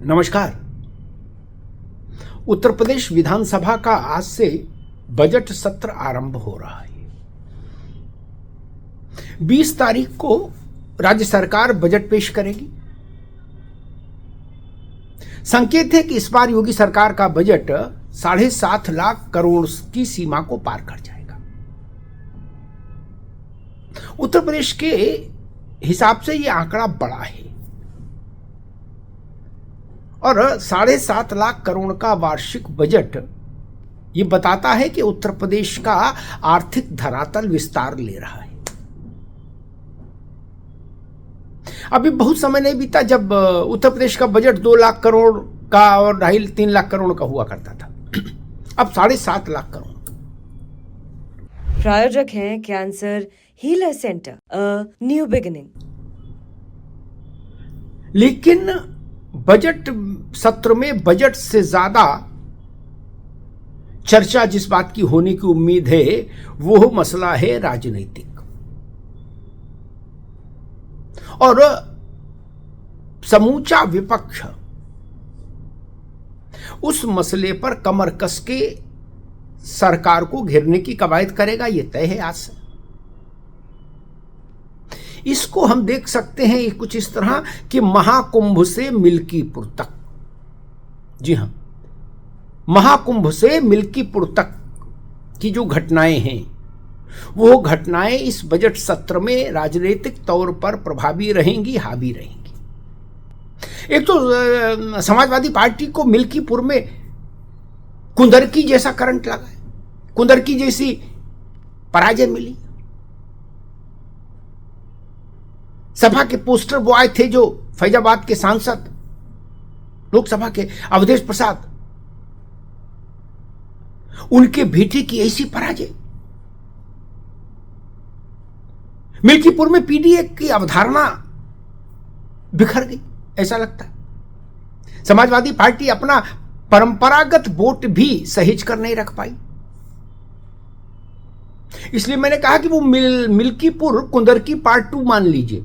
नमस्कार। उत्तर प्रदेश विधानसभा का आज से बजट सत्र आरंभ हो रहा है। 20 तारीख को राज्य सरकार बजट पेश करेगी। संकेत है कि इस बार योगी सरकार का बजट 7.5 लाख करोड़ की सीमा को पार कर जाएगा। उत्तर प्रदेश के हिसाब से यह आंकड़ा बड़ा है और 7.5 लाख करोड़ का वार्षिक बजट ये बताता है कि उत्तर प्रदेश का आर्थिक धरातल विस्तार ले रहा है। अभी बहुत समय नहीं बीता जब उत्तर प्रदेश का बजट 2 लाख करोड़ का और 2.5-3 लाख करोड़ का हुआ करता था। अब 7.5 लाख करोड़। प्रायोजक हैं cancer healer centre, a new beginning. लेकिन बजट सत्र में बजट से ज्यादा चर्चा जिस बात की होने की उम्मीद है वो मसला है राजनीतिक। और समूचा विपक्ष उस मसले पर कमर कस के सरकार को घेरने की कवायद करेगा, यह तय है आज से। इसको हम देख सकते हैं कुछ इस तरह कि महाकुंभ से मिल्कीपुर तक। जी हां, महाकुंभ से मिल्कीपुर तक की जो घटनाएं हैं वो घटनाएं इस बजट सत्र में राजनीतिक तौर पर प्रभावी रहेंगी, हावी रहेंगी। एक तो समाजवादी पार्टी को मिल्कीपुर में कुंदरकी जैसा करंट लगा है, कुंदरकी जैसी पराजय मिली। सभा के पोस्टर वो आए थे जो फैजाबाद के सांसद लोकसभा के अवधेश प्रसाद, उनके बेटे की ऐसी पराजय। मिल्कीपुर में पीडीए की अवधारणा बिखर गई, ऐसा लगता है। समाजवादी पार्टी अपना परंपरागत वोट भी सहेज कर नहीं रख पाई। इसलिए मैंने कहा कि वो मिल्कीपुर कुंदरकी पार्ट 2 मान लीजिए।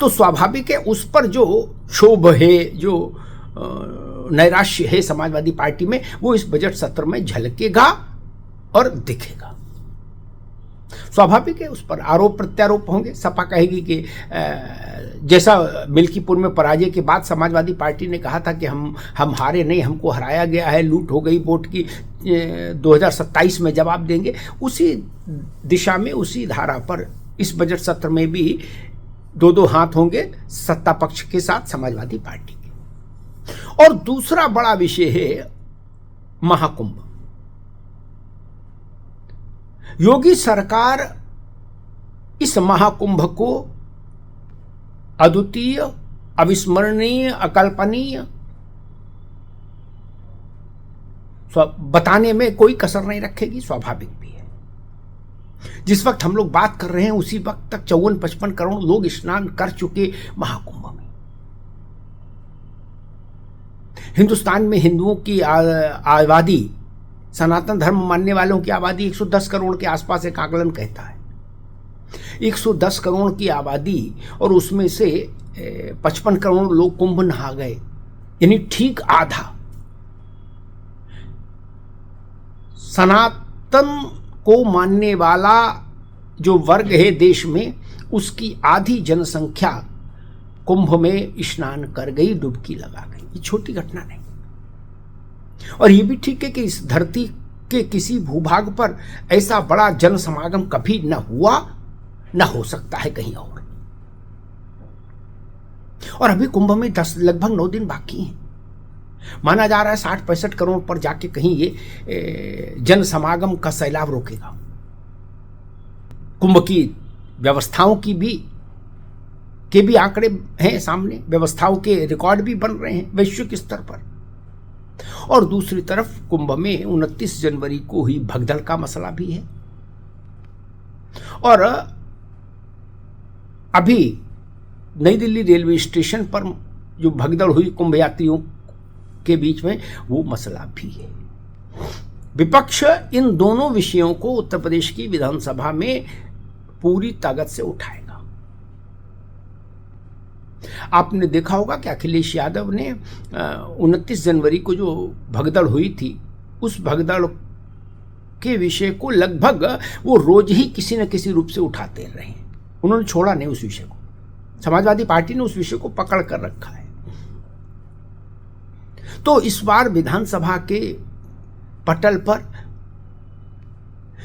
तो स्वाभाविक है उस पर जो क्षोभ है, जो नैराश्य है समाजवादी पार्टी में, वो इस बजट सत्र में झलकेगा और दिखेगा। स्वाभाविक है उस पर आरोप प्रत्यारोप होंगे। सपा कहेगी कि जैसा मिल्कीपुर में पराजय के बाद समाजवादी पार्टी ने कहा था कि हम हारे नहीं, हमको हराया गया है, लूट हो गई वोट की, 2027 में जवाब देंगे। उसी दिशा में, उसी धारा पर इस बजट सत्र में भी दो हाथ होंगे सत्ता पक्ष के साथ समाजवादी पार्टी के। और दूसरा बड़ा विषय है महाकुंभ। योगी सरकार इस महाकुंभ को अद्वितीय, अविस्मरणीय, अकल्पनीय बताने में कोई कसर नहीं रखेगी, स्वाभाविक भी है। जिस वक्त हम लोग बात कर रहे हैं उसी वक्त तक 54-55 करोड़ लोग स्नान कर चुके महाकुंभ में। हिंदुस्तान में हिंदुओं की आबादी, सनातन धर्म मानने वालों की आबादी 110 करोड़ के आसपास एक आकलन कहता है। 110 करोड़ की आबादी और उसमें से 55 करोड़ लोग कुंभ नहा गए, यानी ठीक आधा। सनातन को मानने वाला जो वर्ग है देश में, उसकी आधी जनसंख्या कुंभ में स्नान कर गई, डुबकी लगा गई। ये छोटी घटना नहीं। और ये भी ठीक है कि इस धरती के किसी भूभाग पर ऐसा बड़ा जन समागम कभी न हुआ, न हो सकता है कहीं और अभी कुंभ में लगभग 9 दिन बाकी हैं। माना जा रहा है 60-65 करोड़ पर जाके कहीं ये जन समागम का सैलाब रोकेगा। कुंभ की व्यवस्थाओं की भी आंकड़े हैं सामने, व्यवस्थाओं के रिकॉर्ड भी बन रहे हैं वैश्विक स्तर पर। और दूसरी तरफ कुंभ में 29 जनवरी को ही भगदड़ का मसला भी है। और अभी नई दिल्ली रेलवे स्टेशन पर जो भगदड़ हुई कुंभ यात्रियों के बीच में, वो मसला भी है। विपक्ष इन दोनों विषयों को उत्तर प्रदेश की विधानसभा में पूरी ताकत से उठाएगा। आपने देखा होगा कि अखिलेश यादव ने 29 जनवरी को जो भगदड़ हुई थी, उस भगदड़ के विषय को लगभग वो रोज ही किसी न किसी रूप से उठाते रहे। उन्होंने छोड़ा नहीं उस विषय को। समाजवादी पार्टी ने उस विषय को पकड़ कर रखा है। तो इस बार विधानसभा के पटल पर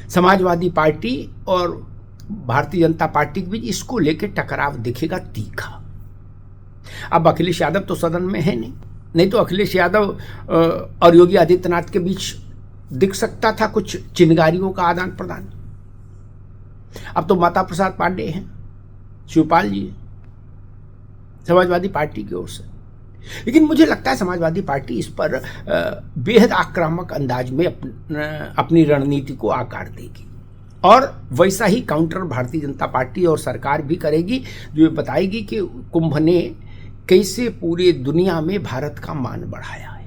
समाजवादी पार्टी और भारतीय जनता पार्टी के बीच इसको लेकर टकराव दिखेगा तीखा। अब अखिलेश यादव तो सदन में है नहीं तो अखिलेश यादव और योगी आदित्यनाथ के बीच दिख सकता था कुछ चिनगारियों का आदान प्रदान। अब तो माता प्रसाद पांडे हैं, शिवपाल जी समाजवादी पार्टी की ओर से। लेकिन मुझे लगता है समाजवादी पार्टी इस पर बेहद आक्रामक अंदाज में अपनी रणनीति को आकार देगी और वैसा ही काउंटर भारतीय जनता पार्टी और सरकार भी करेगी, जो ये बताएगी कि कुंभ ने कैसे पूरे दुनिया में भारत का मान बढ़ाया है,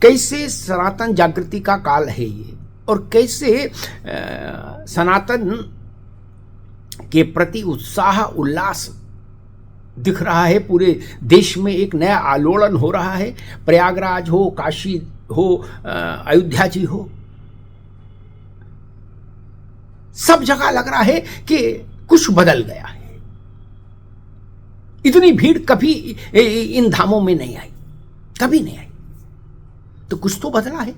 कैसे सनातन जागृति का काल है ये, और कैसे सनातन के प्रति उत्साह उल्लास दिख रहा है। पूरे देश में एक नया आलोड़न हो रहा है। प्रयागराज हो, काशी हो, अयोध्या जी हो, सब जगह लग रहा है कि कुछ बदल गया है। इतनी भीड़ कभी इन धामों में नहीं आई, कभी नहीं आई। तो कुछ तो बदला है,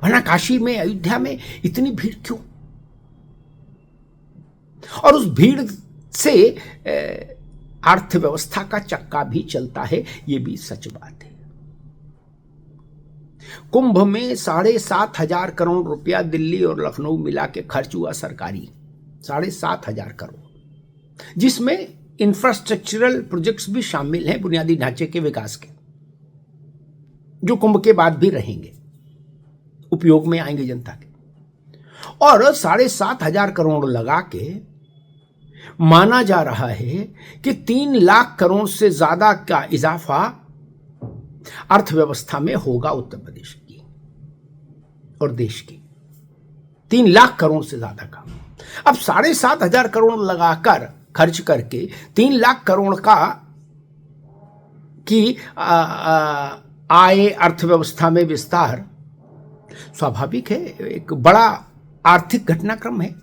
वरना काशी में, अयोध्या में इतनी भीड़ क्यों? और उस भीड़ से अर्थव्यवस्था का चक्का भी चलता है, ये भी सच बात है। कुंभ में 7,500 करोड़ रुपया दिल्ली और लखनऊ मिला के खर्च हुआ सरकारी, 7,500 करोड़, जिसमें इंफ्रास्ट्रक्चरल प्रोजेक्ट्स भी शामिल हैं, बुनियादी ढांचे के विकास के, जो कुंभ के बाद भी रहेंगे, उपयोग में आएंगे जनता के। और 7,500 करोड़ लगा के माना जा रहा है कि 3 लाख करोड़ से ज्यादा का इजाफा अर्थव्यवस्था में होगा उत्तर प्रदेश की और देश की। 3 लाख करोड़ से ज्यादा का। अब 7,500 करोड़ लगाकर खर्च करके 3 लाख करोड़ का की आय अर्थव्यवस्था में विस्तार स्वाभाविक है, एक बड़ा आर्थिक घटनाक्रम है।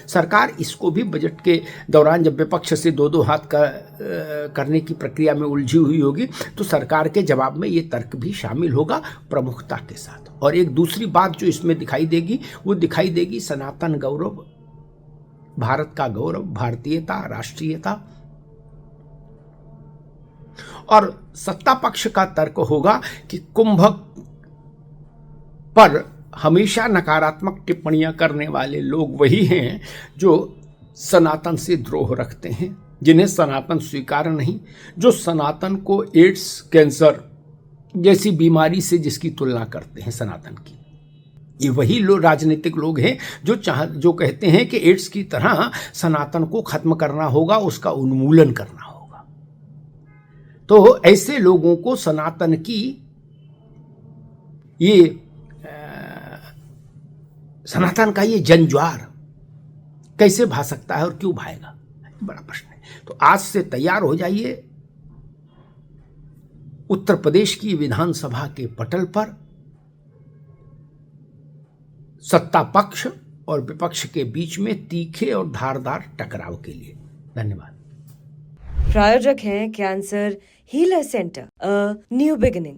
सरकार इसको भी बजट के दौरान, जब विपक्ष से दो हाथ करने की प्रक्रिया में उलझी हुई होगी, तो सरकार के जवाब में ये तर्क भी शामिल होगा प्रमुखता के साथ। और एक दूसरी बात जो इसमें दिखाई देगी, वो दिखाई देगी सनातन गौरव, भारत का गौरव, भारतीयता, राष्ट्रीयता। और सत्ता पक्ष का तर्क होगा कि कुंभ पर हमेशा नकारात्मक टिप्पणियां करने वाले लोग वही हैं जो सनातन से द्रोह रखते हैं, जिन्हें सनातन स्वीकार नहीं, जो सनातन को एड्स, कैंसर जैसी बीमारी से जिसकी तुलना करते हैं सनातन की। ये वही राजनीतिक लोग हैं जो कहते हैं कि एड्स की तरह सनातन को खत्म करना होगा, उसका उन्मूलन करना होगा। तो ऐसे लोगों को सनातन की ये सनातन का ये जनज्वार कैसे भा सकता है और क्यों भाएगा, बड़ा प्रश्न है। तो आज से तैयार हो जाइए, उत्तर प्रदेश की विधानसभा के पटल पर सत्ता पक्ष और विपक्ष के बीच में तीखे और धारदार टकराव के लिए। धन्यवाद। प्रायोजक हैं cancer healer centre, a new beginning.